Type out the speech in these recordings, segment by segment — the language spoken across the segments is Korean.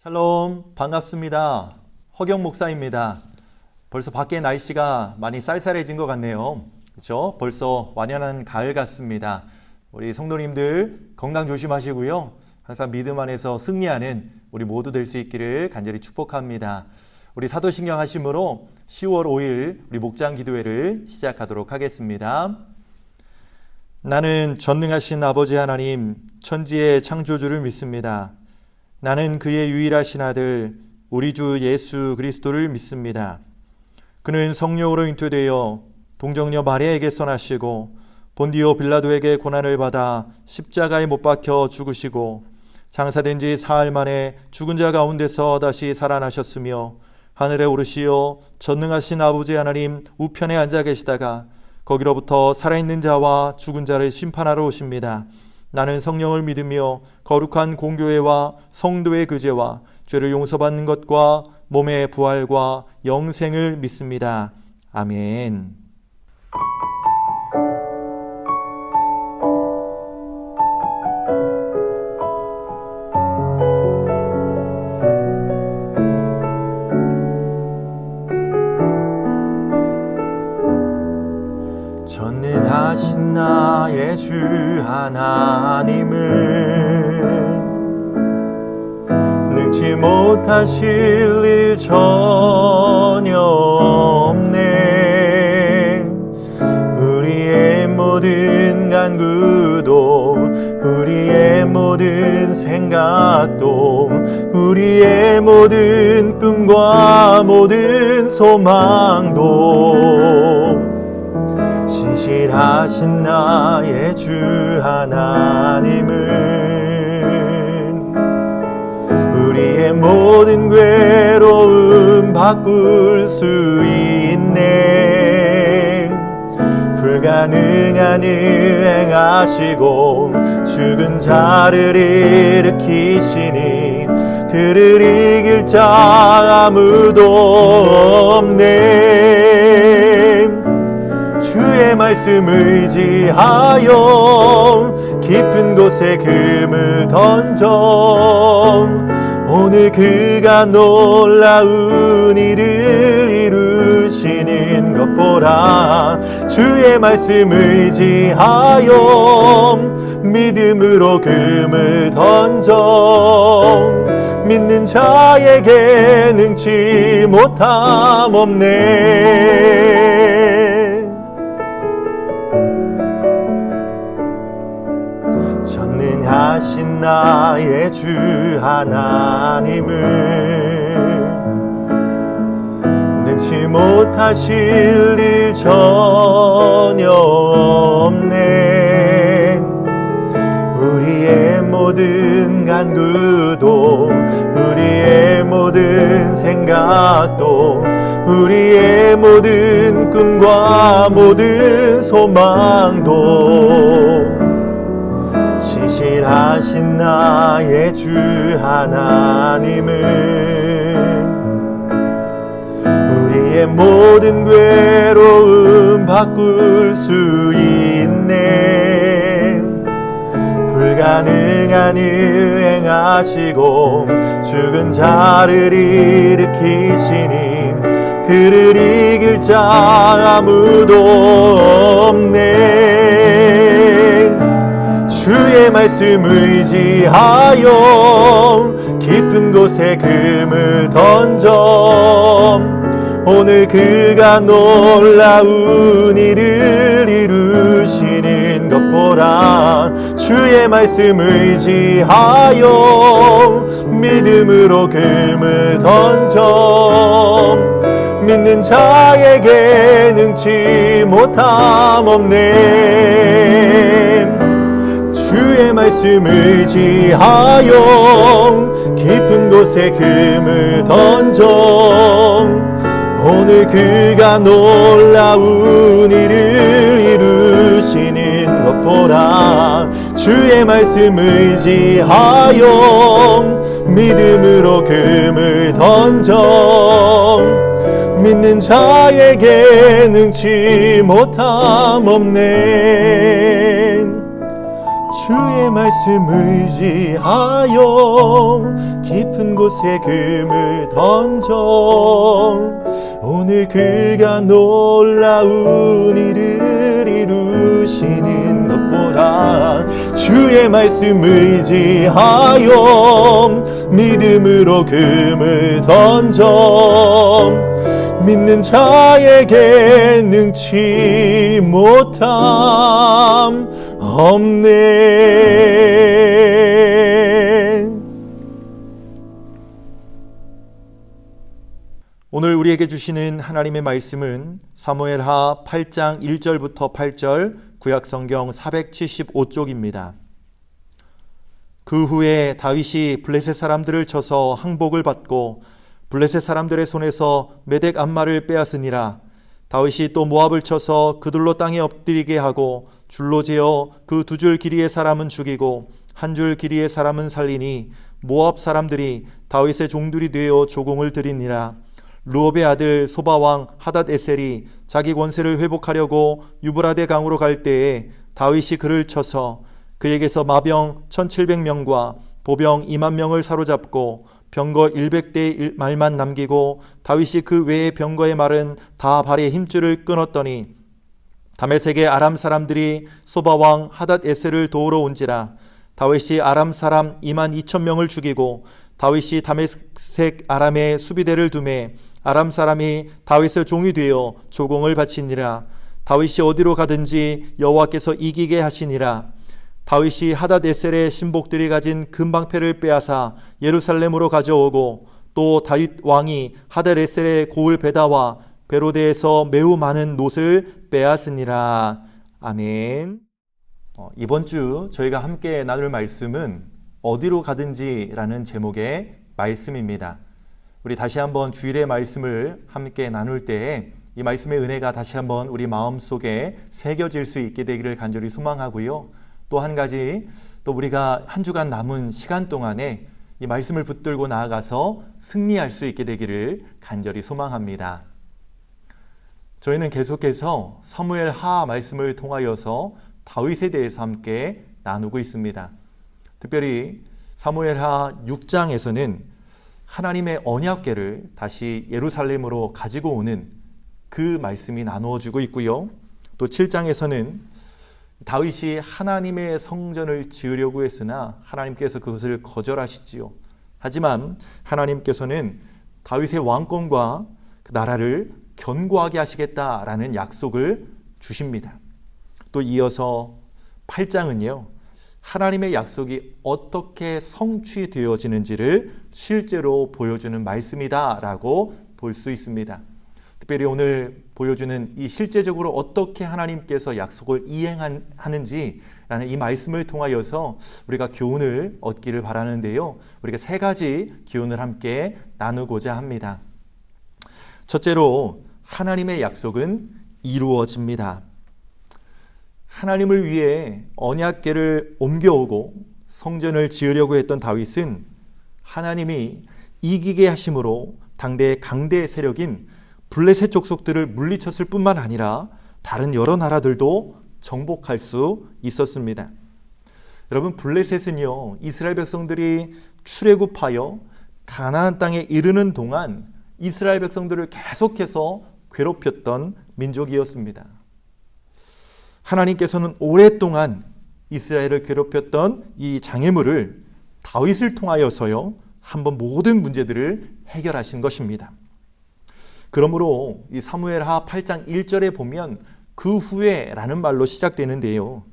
샬롬, 반갑습니다. 허경 목사입니다. 벌써 밖에 날씨가 많이 쌀쌀해진 것 같네요. 그렇죠? 벌써 완연한 가을 같습니다. 우리 성도님들 건강 조심하시고요. 항상 믿음 안에서 승리하는 우리 모두 될 수 있기를 간절히 축복합니다. 우리 사도신경 하심으로 10월 5일 우리 목장 기도회를 시작하도록 하겠습니다. 나는 전능하신 아버지 하나님, 천지의 창조주를 믿습니다. 나는 그의 유일하신 아들 우리 주 예수 그리스도를 믿습니다. 그는 성령으로 잉태되어 동정녀 마리아에게서 나시고 본디오 빌라도에게 고난을 받아 십자가에 못 박혀 죽으시고 장사된 지 사흘 만에 죽은 자 가운데서 다시 살아나셨으며 하늘에 오르시어 전능하신 아버지 하나님 우편에 앉아 계시다가 거기로부터 살아있는 자와 죽은 자를 심판하러 오십니다. 나는 성령을 믿으며 거룩한 공교회와 성도의 교제와 죄를 용서받는 것과 몸의 부활과 영생을 믿습니다. 아멘. 전능하신 나의 주 하나님을 능치 못하실 일 전혀 없네. 우리의 모든 간구도 우리의 모든 생각도 우리의 모든 꿈과 모든 소망도 신실하신 나의 주 하나님은 우리의 모든 괴로움 바꿀 수 있네. 불가능한 일 행하시고 죽은 자를 일으키시니 그를 이길 자 아무도 없네. 주의 말씀 의지하여 깊은 곳에 금을 던져 오늘 그가 놀라운 일을 이루시는 것 보라. 주의 말씀 의지하여 믿음으로 금을 던져 믿는 자에게 능치 못함 없네. 전능하신 나의 주 하나님을 능치 못하실 일 전혀 없네. 우리의 모든 간구도 우리의 모든 생각도 우리의 모든 꿈과 모든 소망도 신실하신 나의 주 하나님은 우리의 모든 괴로움 바꿀 수 있네. 불가능한 일 행하시고 죽은 자를 일으키시니 그를 이길 자 아무도 없네. 주의 말씀 의지하여 깊은 곳에 금을 던져 오늘 그가 놀라운 일을 이루시는 것 보라. 주의 말씀 의지하여 믿음으로 금을 던져 믿는 자에게 능치 못함 없네. 주의 말씀 의지하여 깊은 곳에 금을 던져 오늘 그가 놀라운 일을 이루시는 것 보라. 주의 말씀 의지하여 믿음으로 금을 던져 믿는 자에게 능치 못함 없네. 주의 말씀 의지하여 깊은 곳에 금을 던져 오늘 그가 놀라운 일을 이루시는 것 보라. 주의 말씀 의지하여 믿음으로 금을 던져 믿는 자에게 능치 못함 없네. 오늘 우리에게 주시는 하나님의 말씀은 사무엘하 8장 1절부터 8절 구약성경 475쪽입니다. 그 후에 다윗이 블레셋 사람들을 쳐서 항복을 받고 블레셋 사람들의 손에서 메덱 암마를 빼앗으니라. 다윗이 또 모압을 쳐서 그들로 땅에 엎드리게 하고 줄로 재어 그 두 줄 길이의 사람은 죽이고 한 줄 길이의 사람은 살리니 모압 사람들이 다윗의 종들이 되어 조공을 드리니라. 루옵의 아들 소바왕 하닷 에셀이 자기 권세를 회복하려고 유브라데 강으로 갈 때에 다윗이 그를 쳐서 그에게서 마병 1700명과 보병 2만 명을 사로잡고 병거 100대의 말만 남기고 다윗이 그 외의 병거의 말은 다 발의 힘줄을 끊었더니 다메섹의 아람 사람들이 소바왕 하닷 에셀을 도우러 온지라. 다윗이 아람 사람 2만 2천 명을 죽이고 다윗이 다메섹 아람의 수비대를 두매 아람 사람이 다윗의 종이 되어 조공을 바치니라. 다윗이 어디로 가든지 여호와께서 이기게 하시니라. 다윗이 하닷 에셀의 신복들이 가진 금방패를 빼앗아 예루살렘으로 가져오고 또 다윗 왕이 하닷 에셀의 고을 베다와 베로데에서 매우 많은 놋을 빼앗으니라. 아멘. 이번 주 저희가 함께 나눌 말씀은 어디로 가든지라는 제목의 말씀입니다. 우리 다시 한번 주일의 말씀을 함께 나눌 때에 이 말씀의 은혜가 다시 한번 우리 마음속에 새겨질 수 있게 되기를 간절히 소망하고요. 또 한 가지, 또 우리가 한 주간 남은 시간 동안에 이 말씀을 붙들고 나아가서 승리할 수 있게 되기를 간절히 소망합니다. 저희는 계속해서 사무엘하 말씀을 통하여서 다윗에 대해서 함께 나누고 있습니다. 특별히 사무엘하 6장에서는 하나님의 언약궤를 다시 예루살렘으로 가지고 오는 그 말씀이 나누어지고 있고요. 또 7장에서는 다윗이 하나님의 성전을 지으려고 했으나 하나님께서 그것을 거절하시지요. 하지만 하나님께서는 다윗의 왕권과 그 나라를 견고하게 하시겠다라는 약속을 주십니다. 또 이어서 8장은요. 하나님의 약속이 어떻게 성취되어지는지를 실제로 보여주는 말씀이다라고 볼 수 있습니다. 특별히 오늘 보여주는 이 실제적으로 어떻게 하나님께서 약속을 이행하는지라는 이 말씀을 통하여서 우리가 교훈을 얻기를 바라는데요. 우리가 세 가지 기운을 함께 나누고자 합니다. 첫째로 하나님의 약속은 이루어집니다. 하나님을 위해 언약궤를 옮겨오고 성전을 지으려고 했던 다윗은 하나님이 이기게 하심으로 당대의 강대 세력인 블레셋 족속들을 물리쳤을 뿐만 아니라 다른 여러 나라들도 정복할 수 있었습니다. 여러분, 블레셋은요, 이스라엘 백성들이 출애굽하여 가나안 땅에 이르는 동안 이스라엘 백성들을 계속해서 괴롭혔던 민족이었습니다. 하나님께서는 오랫동안 이스라엘을 괴롭혔던 이 장애물을 다윗을 통하여서요, 한번 모든 문제들을 해결하신 것입니다. 그러므로 이 사무엘하 8장 1절에 보면 그 후에라는 말로 시작되는데요.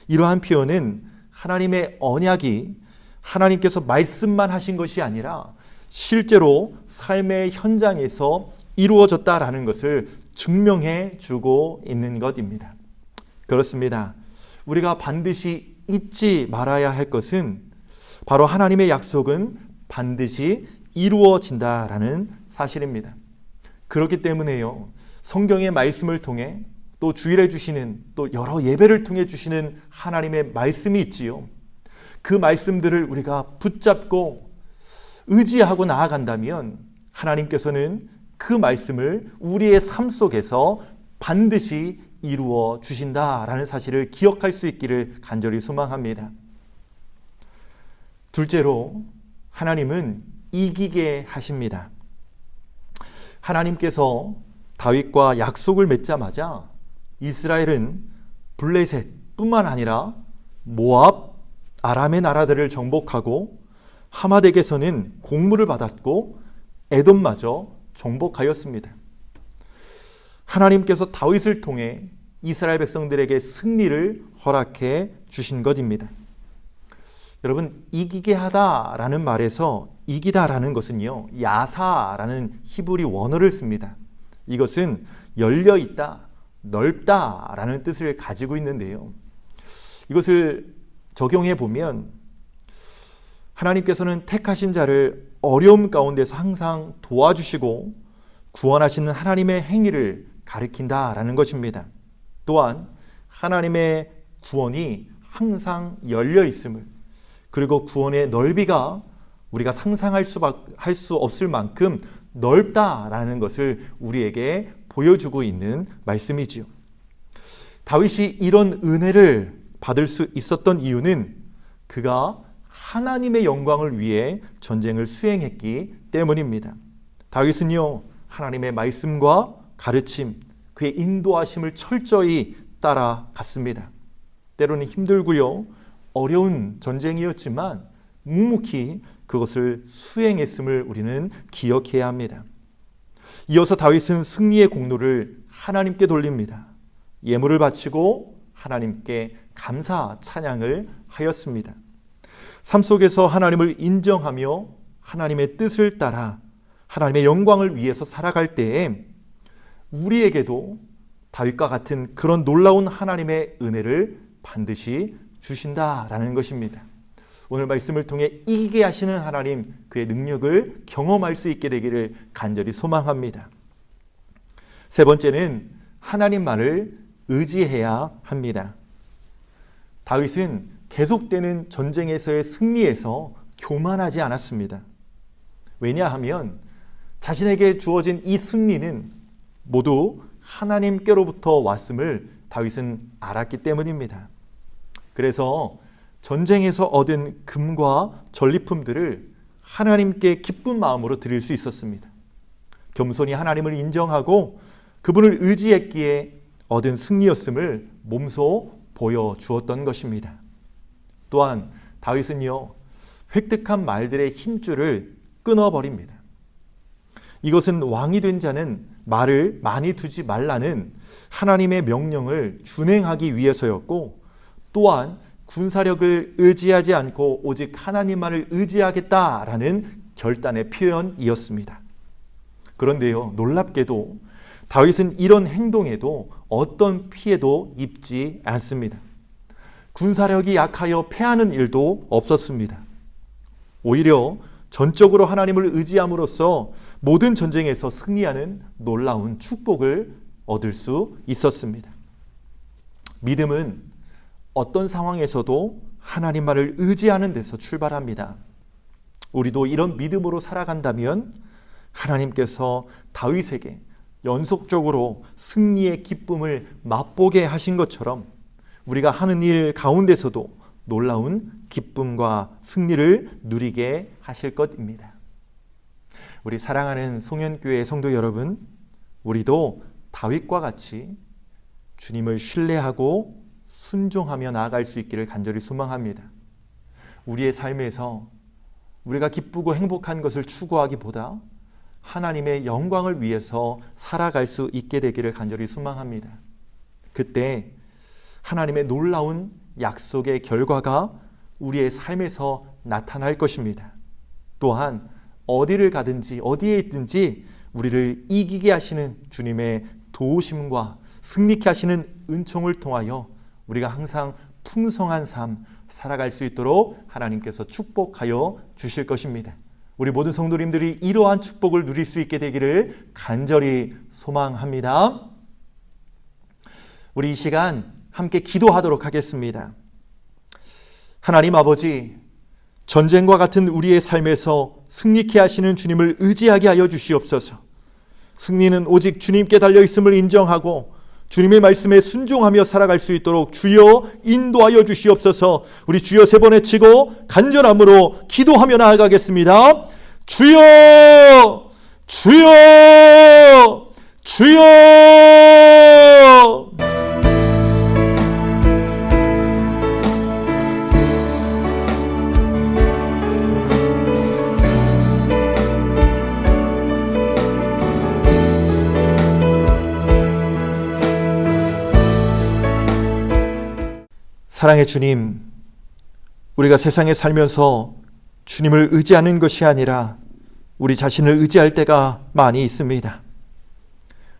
이러한 표현은 하나님의 언약이 하나님께서 말씀만 하신 것이 아니라 실제로 삶의 현장에서 이루어졌다라는 것을 증명해 주고 있는 것입니다. 그렇습니다. 우리가 반드시 잊지 말아야 할 것은 바로 하나님의 약속은 반드시 이루어진다라는 사실입니다. 그렇기 때문에요, 성경의 말씀을 통해 또 주일에 주시는 또 여러 예배를 통해 주시는 하나님의 말씀이 있지요. 그 말씀들을 우리가 붙잡고 의지하고 나아간다면 하나님께서는 그 말씀을 우리의 삶 속에서 반드시 이루어 주신다라는 사실을 기억할 수 있기를 간절히 소망합니다. 둘째로 하나님은 이기게 하십니다. 하나님께서 다윗과 약속을 맺자마자 이스라엘은 블레셋 뿐만 아니라 모압, 아람의 나라들을 정복하고 하마덱에서는 공물을 받았고 에돔마저 정복하였습니다. 하나님께서 다윗을 통해 이스라엘 백성들에게 승리를 허락해 주신 것입니다. 여러분, 이기게 하다라는 말에서 이기다라는 것은요, 야사라는 히브리 원어를 씁니다. 이것은 열려있다, 넓다라는 뜻을 가지고 있는데요. 이것을 적용해 보면 하나님께서는 택하신 자를 어려움 가운데서 항상 도와주시고 구원하시는 하나님의 행위를 가리킨다라는 것입니다. 또한 하나님의 구원이 항상 열려 있음을, 그리고 구원의 넓이가 우리가 상상할 수 없을 만큼 넓다라는 것을 우리에게 보여주고 있는 말씀이지요. 다윗이 이런 은혜를 받을 수 있었던 이유는 그가 하나님의 영광을 위해 전쟁을 수행했기 때문입니다. 다윗은요, 하나님의 말씀과 가르침, 그의 인도하심을 철저히 따라갔습니다. 때로는 힘들고요, 어려운 전쟁이었지만 묵묵히 그것을 수행했음을 우리는 기억해야 합니다. 이어서 다윗은 승리의 공로를 하나님께 돌립니다. 예물을 바치고 하나님께 감사 찬양을 하였습니다. 삶 속에서 하나님을 인정하며 하나님의 뜻을 따라 하나님의 영광을 위해서 살아갈 때에 우리에게도 다윗과 같은 그런 놀라운 하나님의 은혜를 반드시 주신다라는 것입니다. 오늘 말씀을 통해 이기게 하시는 하나님, 그의 능력을 경험할 수 있게 되기를 간절히 소망합니다. 세 번째는 하나님 말을 의지해야 합니다. 다윗은 계속되는 전쟁에서의 승리에서 교만하지 않았습니다. 왜냐하면 자신에게 주어진 이 승리는 모두 하나님께로부터 왔음을 다윗은 알았기 때문입니다. 그래서 전쟁에서 얻은 금과 전리품들을 하나님께 기쁜 마음으로 드릴 수 있었습니다. 겸손히 하나님을 인정하고 그분을 의지했기에 얻은 승리였음을 몸소 보여주었던 것입니다. 또한 다윗은요, 획득한 말들의 힘줄을 끊어버립니다. 이것은 왕이 된 자는 말을 많이 두지 말라는 하나님의 명령을 준행하기 위해서였고, 또한 군사력을 의지하지 않고 오직 하나님만을 의지하겠다라는 결단의 표현이었습니다. 그런데요, 놀랍게도 다윗은 이런 행동에도 어떤 피해도 입지 않습니다. 군사력이 약하여 패하는 일도 없었습니다. 오히려 전적으로 하나님을 의지함으로써 모든 전쟁에서 승리하는 놀라운 축복을 얻을 수 있었습니다. 믿음은 어떤 상황에서도 하나님만을 의지하는 데서 출발합니다. 우리도 이런 믿음으로 살아간다면 하나님께서 다윗에게 연속적으로 승리의 기쁨을 맛보게 하신 것처럼 우리가 하는 일 가운데서도 놀라운 기쁨과 승리를 누리게 하실 것입니다. 우리 사랑하는 송현교회 성도 여러분, 우리도 다윗과 같이 주님을 신뢰하고 순종하며 나아갈 수 있기를 간절히 소망합니다. 우리의 삶에서 우리가 기쁘고 행복한 것을 추구하기보다 하나님의 영광을 위해서 살아갈 수 있게 되기를 간절히 소망합니다. 그때 하나님의 놀라운 약속의 결과가 우리의 삶에서 나타날 것입니다. 또한 어디를 가든지 어디에 있든지 우리를 이기게 하시는 주님의 도우심과 승리케 하시는 은총을 통하여 우리가 항상 풍성한 삶 살아갈 수 있도록 하나님께서 축복하여 주실 것입니다. 우리 모든 성도님들이 이러한 축복을 누릴 수 있게 되기를 간절히 소망합니다. 우리 이 시간 함께 기도하도록 하겠습니다. 하나님 아버지, 전쟁과 같은 우리의 삶에서 승리케 하시는 주님을 의지하게 하여 주시옵소서. 승리는 오직 주님께 달려 있음을 인정하고 주님의 말씀에 순종하며 살아갈 수 있도록 주여 인도하여 주시옵소서. 우리 주여 세 번 외치고 간절함으로 기도하며 나아가겠습니다. 주여, 주여, 주여. 사랑의 주님, 우리가 세상에 살면서 주님을 의지하는 것이 아니라 우리 자신을 의지할 때가 많이 있습니다.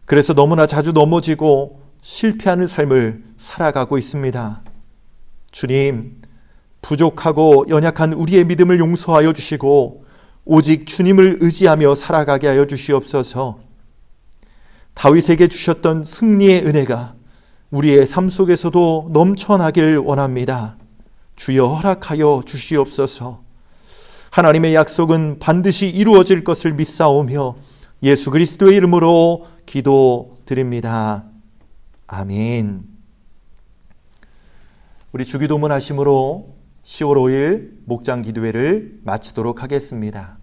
그래서 너무나 자주 넘어지고 실패하는 삶을 살아가고 있습니다. 주님, 부족하고 연약한 우리의 믿음을 용서하여 주시고 오직 주님을 의지하며 살아가게 하여 주시옵소서. 다윗에게 주셨던 승리의 은혜가 우리의 삶 속에서도 넘쳐나길 원합니다. 주여 허락하여 주시옵소서. 하나님의 약속은 반드시 이루어질 것을 믿사오며 예수 그리스도의 이름으로 기도드립니다. 아멘. 우리 주기도문 하심으로 10월 5일 목장 기도회를 마치도록 하겠습니다.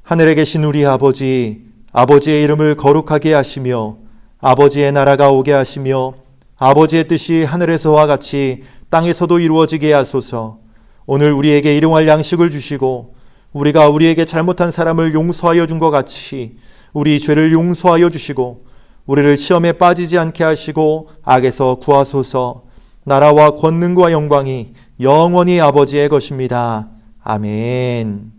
하늘에 계신 우리 아버지, 아버지의 이름을 거룩하게 하시며 아버지의 나라가 오게 하시며 아버지의 뜻이 하늘에서와 같이 땅에서도 이루어지게 하소서. 오늘 우리에게 일용할 양식을 주시고 우리가 우리에게 잘못한 사람을 용서하여 준 것 같이 우리 죄를 용서하여 주시고 우리를 시험에 빠지지 않게 하시고 악에서 구하소서. 나라와 권능과 영광이 영원히 아버지의 것입니다. 아멘.